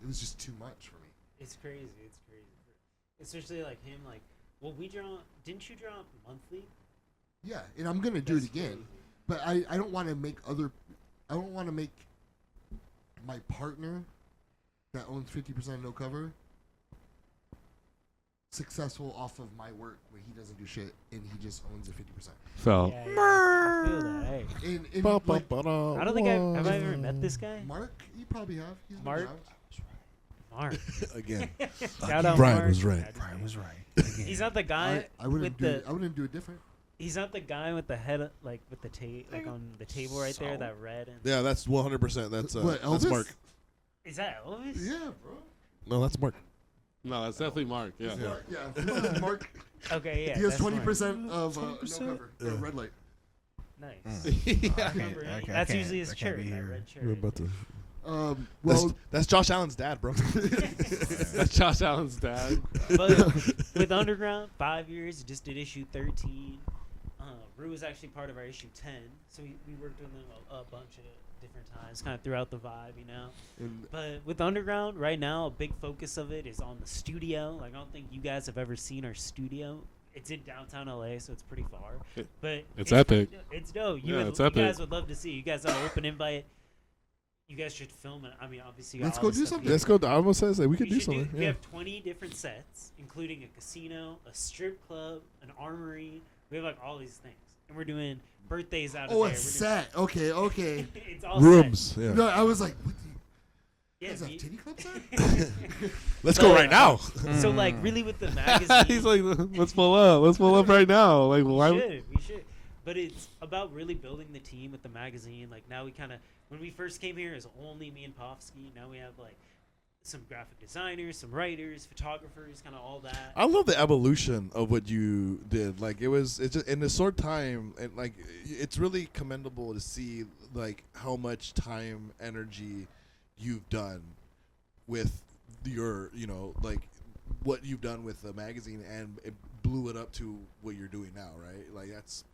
It was just too much for me. It's crazy. It's crazy. Especially like him, well, didn't you drop monthly? Yeah, and I'm gonna do it That's again. crazy. But I don't want to make I don't want to make my partner that owns 50% of no cover successful off of my work when he doesn't do shit and he just owns the 50%. So Yeah, I feel that. Hey. And like I don't think have I ever met this guy? Mark, you probably have. He's been Mark? around. Mark. Again. Shout out Brian Mark. was right. Brian was right. He's not the guy I wouldn't with do it. I wouldn't do it different. He's not the guy with the head with the on the table right there, that red. And Yeah, that's 100%. That's What, that's Elvis? Mark. Is that Elvis? Yeah, bro. No, that's Mark. no, that's definitely Mark. Yeah. Mark, yeah. Mark. Okay, yeah. He has that's Mark. 20% of no cover. Yeah. Red light. Nice. yeah. That's usually his shirt. Be That here. red shirt. We're about to. Well, That's Josh Allen's dad, bro. That's Josh Allen's dad. But with Underground, 5 years, just did issue 13. Roux was actually part of our issue 10, so we worked with them a bunch of different times, kind of throughout the vibe, and But with Underground, right now, a big focus of it is on the studio. Like, I don't think you guys have ever seen our studio. It's in downtown LA, so it's pretty far. But It's epic. It's dope. Yeah, it's you epic. guys would love to see. You guys have an open invite. You guys should film it. I mean, obviously, you got Let's all go this do stuff something. here. Let's go. I almost said we could We do should something. We Yeah. have 20 different sets, including a casino, a strip club, an armory. We have like all these things, and we're doing birthdays out of oh, there. it's We're set. Okay. doing, it's all Rooms. Yeah. No, I was like, what the? Yeah, Is that you- titty club set? Let's go right now. So like, really, with the magazine, He's like, let's pull up. Let's pull up right now. Like, why? we should. But it's about really building the team with the magazine. Like now, we kind of when we first came here, it was only me and Povsky. Now we have like some graphic designers, some writers, photographers, kind of all that. I love the evolution of what you did. Like it's just in a short time, and like it's really commendable to see like how much time, energy you've done with your, like what you've done with the magazine, and it blew it up to what you're doing now, right? Like that's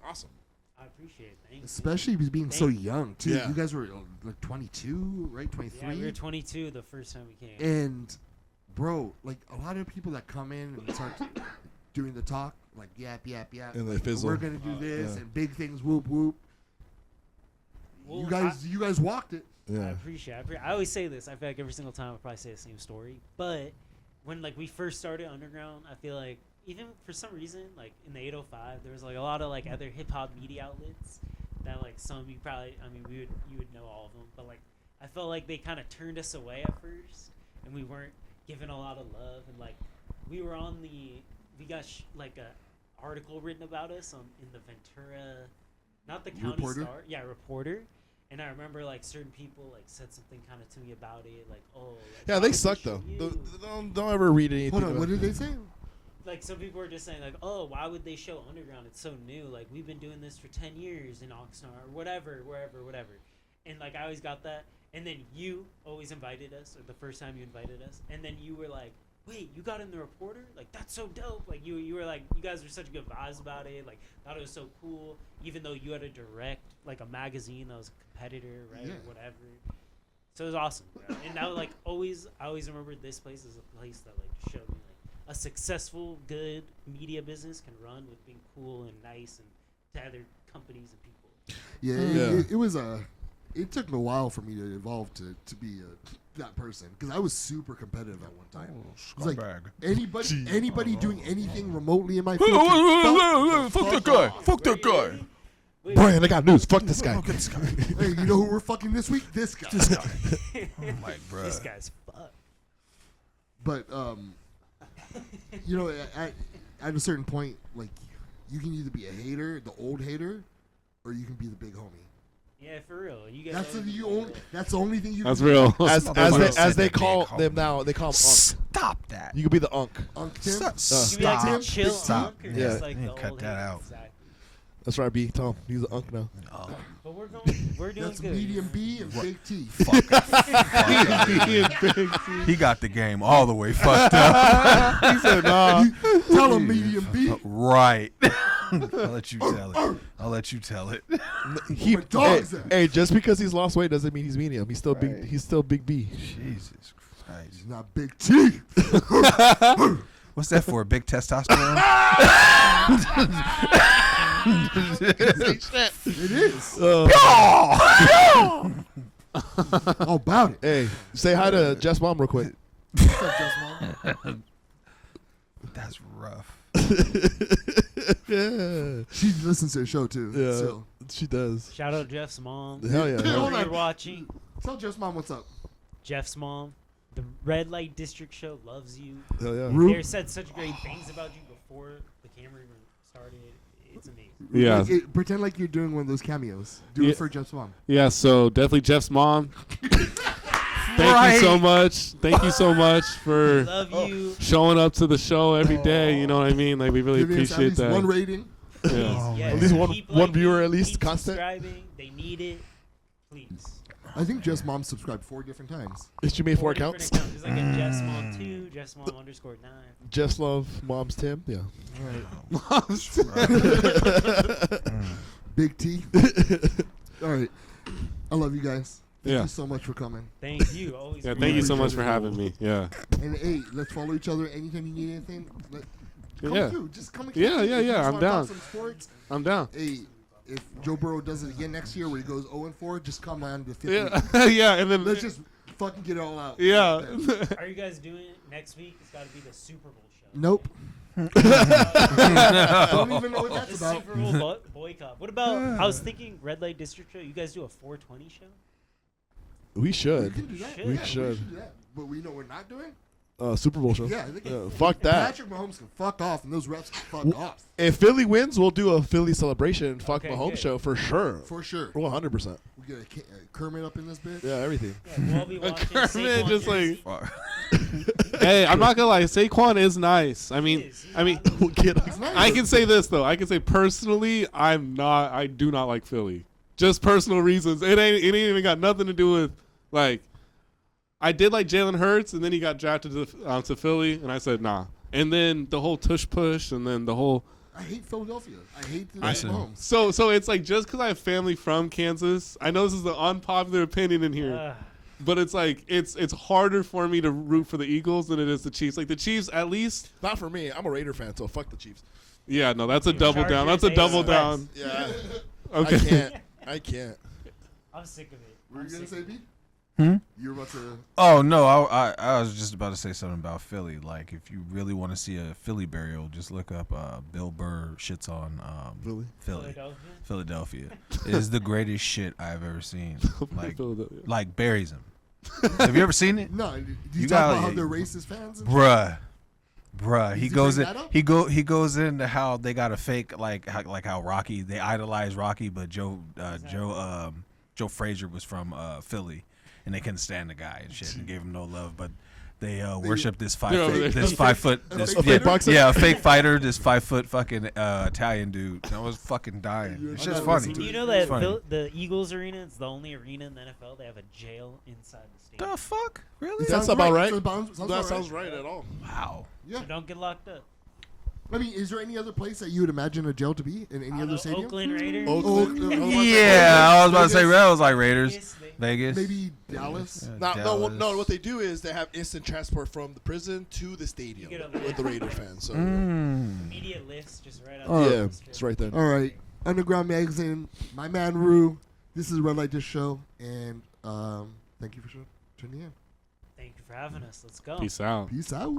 awesome. I appreciate it. Thanks, man. Especially being so Thank you. young too. Yeah. You guys were like 22, right? 23. Yeah, we were 22 the first time we came. And bro, like a lot of people that come in and start doing the talk, like yap, And they like, fizzle. we're gonna do this yeah. and big things, whoop whoop. Well, you guys walked it. I Yeah. appreciate it. I always say this. I feel like every single time I probably say the same story. But when like we first started Underground, I feel like even for some reason, like in the 805, there was like a lot of like other hip hop media outlets that like some you probably, I mean, you would know all of them, but like I felt like they kind of turned us away at first, and we weren't given a lot of love, and like we were on the we got like a article written about us in the Ventura, not the County Reporter? Star, yeah, Reporter. And I remember like certain people like said something kind of to me about it, like, oh, like, Yeah, why they would suck show though. you? Don't ever read anything. Hold on, about what did they say? Like some people were just saying like, oh, why would they show Underground? It's so new. Like we've been doing this for 10 years in Oxnard or whatever, wherever. And like I always got that. And then you always invited us, or the first time you invited us, and then you were like, wait, you got in the Reporter? Like that's so dope. Like you were like, you guys were such good vibes about it. Like thought it was so cool. Even though you had a direct like a magazine that was a competitor, right? Yeah. Or whatever. So it was awesome, bro. And that was like I always remember this place as a place that like showed me like a successful, good media business can run with being cool and nice and to other companies and people. Yeah, it was it took a while for me to evolve to be that person because I was super competitive at one time. It's like anybody doing anything remotely in my field. Fuck that guy. Fuck that guy. Wait, Brian, I got news. Fuck this guy. Hey, you know who we're fucking this week? This guy. I'm like, bro. this guy's fucked. But you know, at a certain point, like you can either be a hater, the old hater, or you can be the big homie. Yeah, for real. You guys. That's the only thing you. That's can real. As they call them now, they call him Unk. Stop that. You could be the Unk. Unc Tim. You be like Stop. the chill Stop. unk or Yeah. just like You the cut old that head? out. Exactly. That's right, B. Tell him he's the Unk now. Oh, But we're doing That's good. medium B and big T. fuck. He got the game all the way fucked up. He said, nah. Tell him medium B. Right. I'll let you tell it. He, Where dogs at? hey, just because he's lost weight doesn't mean he's medium. He's still big. He's still big B. Jesus Christ. He's not big T. What's that for? Big testosterone? It is. Hey, All about it. say hi to Jeff's mom real quick. What's up, Just Mom? That's rough. Yeah, She listens to the show too. yeah, So she does. Shout out Jeff's mom. Hell yeah. Hold Whoever on. you're watching, tell Just Mom what's up. Jeff's mom. The Red Light District show loves you. Hell yeah. Rue? They said such great things about you before the camera even started. It's amazing. Yeah. Pretend like you're doing one of those cameos. Do Yeah. it for Just Mom. Yeah, so definitely Jeff's mom. Thank you so much. Thank you so much for Love you. showing up to the show every day. You know what I mean? Like we really Giving us at appreciate least that. one rating. Yeah. Yes. At least one- Keep one liking, viewer at least keep constant. subscribing. They need it. Please. I think Just Mom subscribed 4 different times. She made 4 different accounts. There's like a Jeff's mom 2, Jeff's mom _9. Just love mom's Tim. Yeah. Big T. All right. I love you guys. Thank Yeah. you so much for coming. Thank you. Always. Yeah, great. thank you so much appreciate for it. having me. Yeah. And hey, let's follow each other anytime you need anything. Come Yeah. through. Just come and Yeah, catch yeah, us. If you yeah, just I'm wanna talk down. some sports, I'm down. hey, if Joe Burrow does it again next year where he goes 0-4, just come on to 50. Yeah. Yeah, and then Let's just fucking get it all out. yeah. Are you guys doing it next week? It's got to be the Super Bowl show. Nope. The Don't even know what that's about. Super Bowl boycott. What about? I was thinking Red Light District show. You guys do a 420 show? We We should. can do that. We Yeah, should. do that. But we know we're not doing? Super Bowl show. Yeah, I think Fuck that. Patrick Mahomes can fuck off and those refs can fuck off. If Philly wins, we'll do a Philly celebration and fuck Okay, Mahomes good. show for sure. For sure. 100%. We get a Kermit up in this bitch. Yeah, everything. Yeah, we'll all be watching. Kermit Saquon just jersey. Hey, I'm not gonna lie. Saquon is nice. I He mean, is. He's I mean, not- We'll get It's nice. I can say this though. I can say personally, I do not like Philly. Just personal reasons. It ain't even got nothing to do with like. I did like Jalen Hurts, and then he got drafted to Philly, and I said nah. And then the whole tush push, and then the whole. I hate Philadelphia. I hate the Listen. Mahomes. So it's like just because I have family from Kansas, I know this is the unpopular opinion in here, but it's like it's harder for me to root for the Eagles than it is the Chiefs. Like the Chiefs, at least. Not for me. I'm a Raider fan, so fuck the Chiefs. Yeah, no, that's a double down. Chargers, That's a double Aces, down. Yeah. Okay. I can't. I'm sick of it. Were you going to say, B? Hmm? You were about to. Oh no, I was just about to say something about Philly. Like if you really want to see a Philly burial, just look up Bill Burr shits on Philly? Philadelphia. It is the greatest shit I've ever seen. Like Philadelphia. like buries him. Have you ever seen it? No, do you You talk got- about how they're racist fans? And Bruh. Bruh, Does he he goes bring in. that up? He goes into how they got a fake like how Rocky, they idolize Rocky, but Joe Frazier was from Philly, and they couldn't stand the guy and shit and gave him no love, but they worship this They're over there. this A 5 fake- foot a this, fake yeah, fighter? yeah, a fake fighter, this 5 foot fucking Italian dude. I was fucking dying. It's just I know, funny. And you know It's that funny. the Eagles arena is the only arena in the NFL. They have a jail inside the stadium. The fuck? Really? That's Sounds about right. Sounds That about sounds right at all. Wow. Yeah. So don't get locked up. I mean, is there any other place that you would imagine a jail to be in any other stadium? Oakland Raiders. Yeah, I was about to say that was like Raiders, Vegas. Maybe Dallas. Yeah, Dallas. What they do is they have instant transport from the prison to the stadium You get a with the Raider fans. So Immediate lifts just right out. Oh, the yeah, strip. it's right there. All right. Underground Magazine. My man Roux. This is Red Light Dish Show, and thank you for tuning in. Thank you for having us. Let's go. Peace out. Peace out.